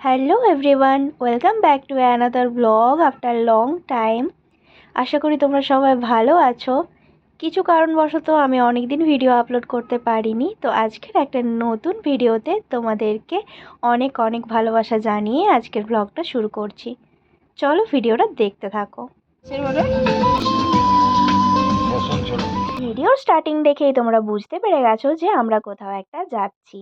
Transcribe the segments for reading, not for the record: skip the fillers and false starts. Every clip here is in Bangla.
Hello everyone, welcome back to another blog after long time. আশা করি তোমরা সবাই ভালো আছো। কিছু কারণবশত আমি অনেক দিন ভিডিও আপলোড করতে পারিনি, তো আজকের একটা নতুন ভিডিওতে তোমাদেরকে অনেক অনেক ভালোবাসা জানিয়ে আজকের ব্লগটা শুরু করছি। চলো ভিডিওটা দেখতে থাকো। ভিডিওর স্টার্টিং দেখেই তোমরা বুঝতে পেরে গেছো যে আমরা কোথাও একটা যাচ্ছি।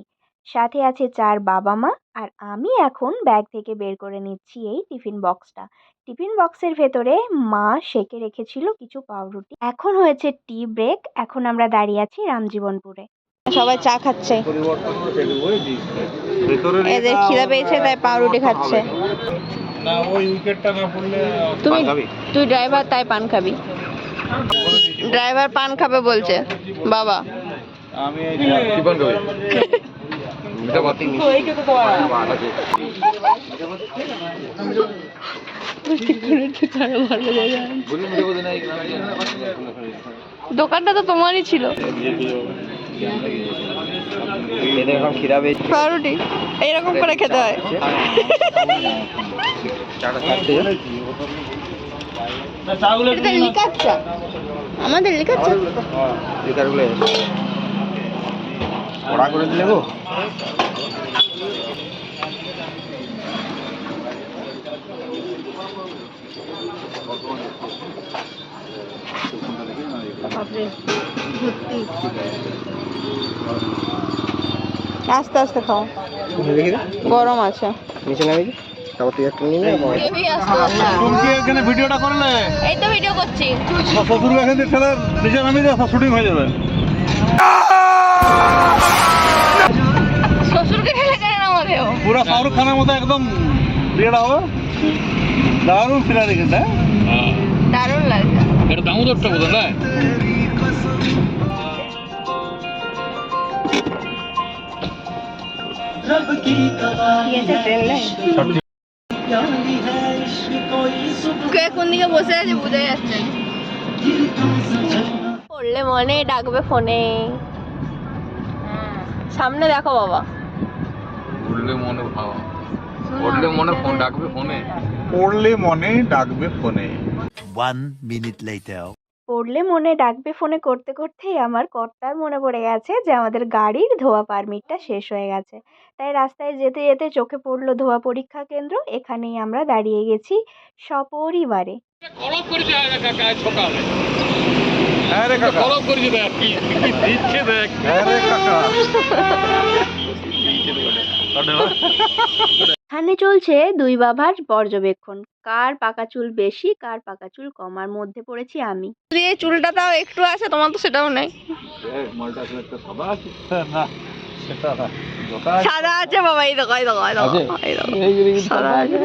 সাথে আছে 4 বাবা মা, আর আমি এখন ব্যাগ থেকে বের করে নিচ্ছি এই টিফিন বক্সটা। টিফিন বক্সের ভেতরে মা সেকে রেখেছিল কিছু পাউরুটি। এখন হয়েছে টি ব্রেক, এখন আমরা দাঁড়িয়ে আছি রামজীবনপুরে। সবাই চা খাচ্ছে, এদের খিদা পেয়েছে তাই পাউরুটি খাচ্ছে। তুই ড্রাইভার তাই পান খাবি। ড্রাইভার পান খাবে বলছে বাবা। আমি কি পান খাবি? দোকানটা তো তোমারই ছিল। পাউরুটি এইরকম করে খেতে হয়। আমাদের লিখাচ্ছা ওরা করে দিলে গো। আস্তে আস্তে খাও, গরম আছে। নিচে নামে কি তাও তুই একটা নিয়ে নে। তুমি কি এখানে ভিডিওটা করলে? এই তো ভিডিও করছি। শ্বশুর এখান থেকে ছেলে নিচে নামিয়ে দাও, শুটিং হয়ে যাবে। শ্বশুরকে ঠেলে কেন নামাবেও? পুরো শাহরুখ খানের মতো একদম বিয়েটা হবে। দারুণ ফিরারি কিন্তু, দারুণ লাগছে। এটা দামোদরটা বোধ হয়। কোন দিকে বসে আছে বোঝা যাচ্ছে না। পড়লে মনে ডাকবে ফোনে। সামনে দেখো বাবা। পড়লে মনে ভাবা, পড়লে মনে ফোন ডাকবে ফোনে, পড়লে মনে ডাকবে ফোনে। 1 minute later. পড়লে মনে ডাকবে ফোনে করতে করতেই আমার কর্তার মনে পড়ে গেছে যে আমাদের গাড়ির ধোয়া পারমিটটা শেষ হয়ে গেছে। তাই রাস্তায় যেতে যেতে চোখে পড়লো ধোয়া পরীক্ষা কেন্দ্র। এখানেই আমরা দাঁড়িয়ে গেছি সপরিবারে। এখানে চলছে দুই বাবার পর্যবেক্ষণ, কার পাকা চুল বেশি কার পাকা চুল কমার মধ্যে পড়েছি আমি। এই চুলটা তাও একটু আছে, তোমার তো সেটাও নেই। সাদা আছে বাবা, এই দেখো এই দেখো এই দেখো এই দেখো সাদা আছে।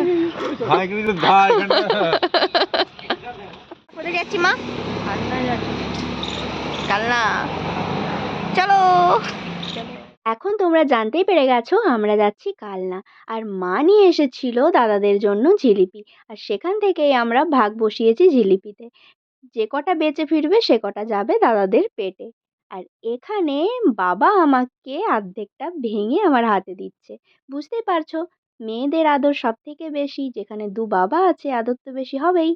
কোথায় যাচ্ছি মা? কালনা। চলো। এখন তোমরা জানতেই পেরে গেছো আমরা যাচ্ছি কালনা। আর মা নিয়ে এসেছিল দাদাদের জন্য জিলিপি, আর সেখান থেকেই আমরা ভাগ বসিয়েছি জিলিপিতে। যে কটা বেঁচে ফিরবে সে কটা যাবে দাদাদের পেটে। আর এখানে বাবা আমাকে অর্ধেকটা ভেঙে আমার হাতে দিচ্ছে। বুঝতেই পারছো, মেয়েদের আদর সব থেকে বেশি। যেখানে দু বাবা আছে আদর তো বেশি হবেই।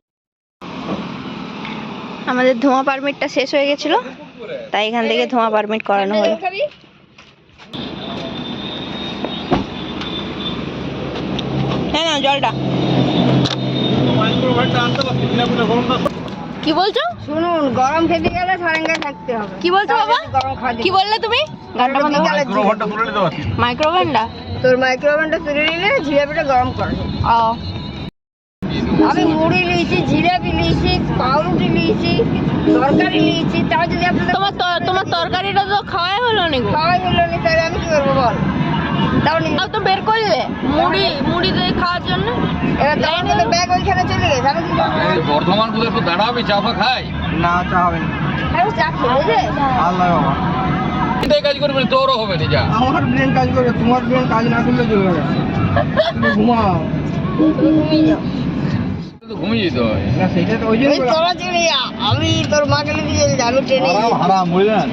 আমাদের ধোঁয়া পারমিটটা শেষ হয়ে গেছিল, তাই এখান থেকে ধোঁয়া পারমিট করানো হলো। হ্যাঁ না জলটা কি বলছো? শুনুন, গরম খেতে গেলে সারেঙ্গায় থাকতে হবে। কি বলছো বাবা? কি বললে তুমি? মাইক্রোওভেনটা? তোর মাইক্রোওভেনটা তুলে নিলে জিলাপিটা গরম করে। আমি মুড়ি নিয়েছি, জিলাপি নিয়েছি, পাউরুটি নিয়েছি, তরকারি নিয়েছি। তাও যদি আপনাদের তোমার তরকারিটা তো খাওয়াই হলো না গো। খাওয়াই হলো না, তাহলে আমি কি করবো বল? তাও নিয়ে তো বের করলে মুড়ি দিয়ে খাওয়ার জন্য। এবার তখন কিন্তু ব্যাগ ওইখানে চলে গেছে। আমি কি করবো? বর্ধমান কোথায় একটু দাঁড়াবি, চা ফা খাই? না, চা হবে না। আমি চা খেয়ে যে আল্লাহ বাবা কাজ করবে, তোরও হবে না। যা, আমার ব্রেন কাজ করবে, তোমার ব্রেন কাজ না করলে চলবে না। তুমি ঘুমাও, ঘুমিয়ে যাও। ঘুমিয়ে যেতে হয় না, সেটা তো ওই জন্য তোরা চলে যা। আমি তোর মাকে নিয়ে যাবো ট্রেনে। হারাম বুঝলেন।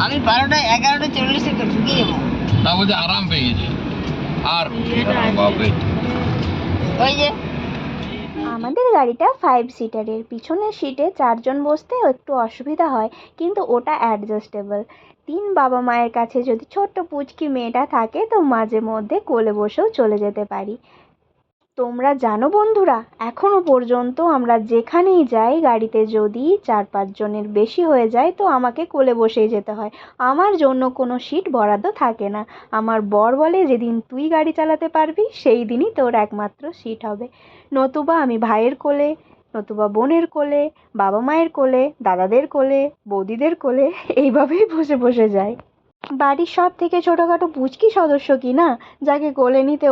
আমি 11:40 ঢুকিয়ে যাবো। তা বলছে আরাম পেয়ে গেছে। আর বাপরে ওই যে আমাদের গাড়িটা 5 সিটারের, পিছনের সিটে 4 জন বসতে একটু অসুবিধা হয়, কিন্তু ওটা অ্যাডজাস্টেবল। 3 বাবা মায়ের কাছে যদি ছোট্ট পুচকি মেয়েটা থাকে তো মাঝে মধ্যে কোলে বসেও চলে যেতে পারি। তোমরা জানো বন্ধুরা, এখনো পর্যন্ত আমরা যেখানেই যাই গাড়িতে যদি 4-5 জনের বেশি হয়ে যায় তো আমাকে কোলে বসেই যেতে হয়। আমার জন্য কোনো সিট বরাদ্দ থাকে না। আমার বর বলে যেদিন তুই গাড়ি চালাতে পারবি সেই দিনই তোর একমাত্র সিট হবে, নতুবা আমি ভাইয়ের কোলে, নতুবা বোনের কোলে, বাবা মায়ের কোলে, দাদাদের কোলে, বৌদিদের কোলে এইভাবেই বসে বসে যাই। বাড়ির সব থেকে ছোটোখাটো পুচকি সদস্য কি না, যাকে কোলে নিতে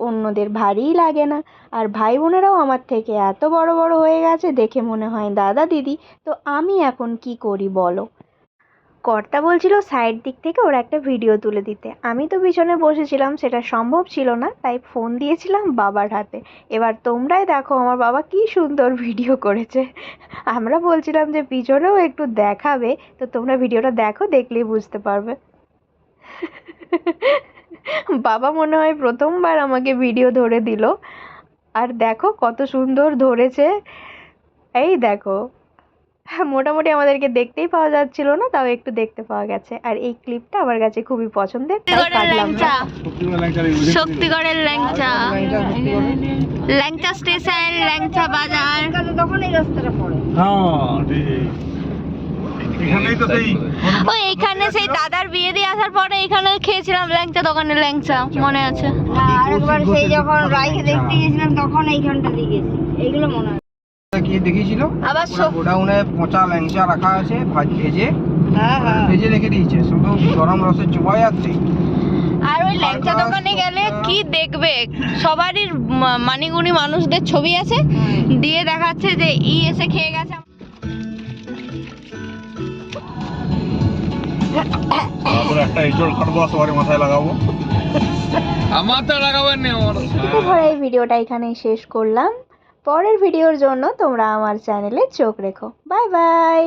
অন্যদের ভারীই লাগে না। আর ভাই বোনেরাও আমার থেকে এত বড় বড় হয়ে গেছে দেখে মনে হয় দাদা দিদি। তো আমি এখন কি করি বলো? কর্তা বলছিল সাইড দিক থেকে ওর একটা ভিডিও তুলে দিতে, আমি তো পিছনে বসেছিলাম, সেটা সম্ভব ছিল না, তাই ফোন দিয়েছিলাম বাবার হাতে। এবার তোমরাই দেখো আমার বাবা কি সুন্দর ভিডিও করেছে। আমরা বলছিলাম যে পিছনেও একটু দেখাবে, তো তোমরা ভিডিওটা দেখো, দেখলেই বুঝতে পারবে। বাবা মনে হয় প্রথমবার আমাকে ভিডিও ধরে দিল, আর দেখো কত সুন্দর ধরেছে। এই দেখো, মোটামুটি আমাদেরকে দেখতেই পাওয়া যাচ্ছিল না, তাও একটু দেখতে পাওয়া গেছে। আর এই ক্লিপটা আমার কাছে খুবই পছন্দের, তাই কাটলাম না। শক্তিগড়ের ল্যাংচা, ল্যাংচা স্টেশন, ল্যাংচা বাজার। তখন এই রাস্তাটা পড়ে। ও এইখানে সেই দাদার বিয়ে দিয়ে আসার পরে এখানে খেয়েছিলাম ল্যাংচা দোকানে, ল্যাংচা মনে আছে। আরেকবার সেই যখন রাইকে দেখতে গেছিলাম তখন এইখানটা দিয়ে গেছি, এইগুলো মনে হয়। কি দেখিয়েছিল আবার গোডাউনে পচা ল্যাংচা রাখা আছে, ভেজে হ্যাঁ হ্যাঁ ভেজে রেখে দিয়েছে, শুধু গরম রসে চুবাই যাচ্ছে। আর ওই ল্যাংচা দোকানে গেলে কি দেখবে, সবারই মানিগুনি মানুষদের ছবি আছে, দিয়ে দেখাচ্ছে যে ই এসে খেয়ে গেছে। একটা এঁচড় কাটবো, সবারই মাথায় লাগাবো। আমার তো লাগাবেন না আমার। ধরে এই ভিডিওটা এখানেই শেষ করলাম। পরের ভিডিওর জন্য তোমরা আমার চ্যানেলে চোখ রেখো। Bye bye.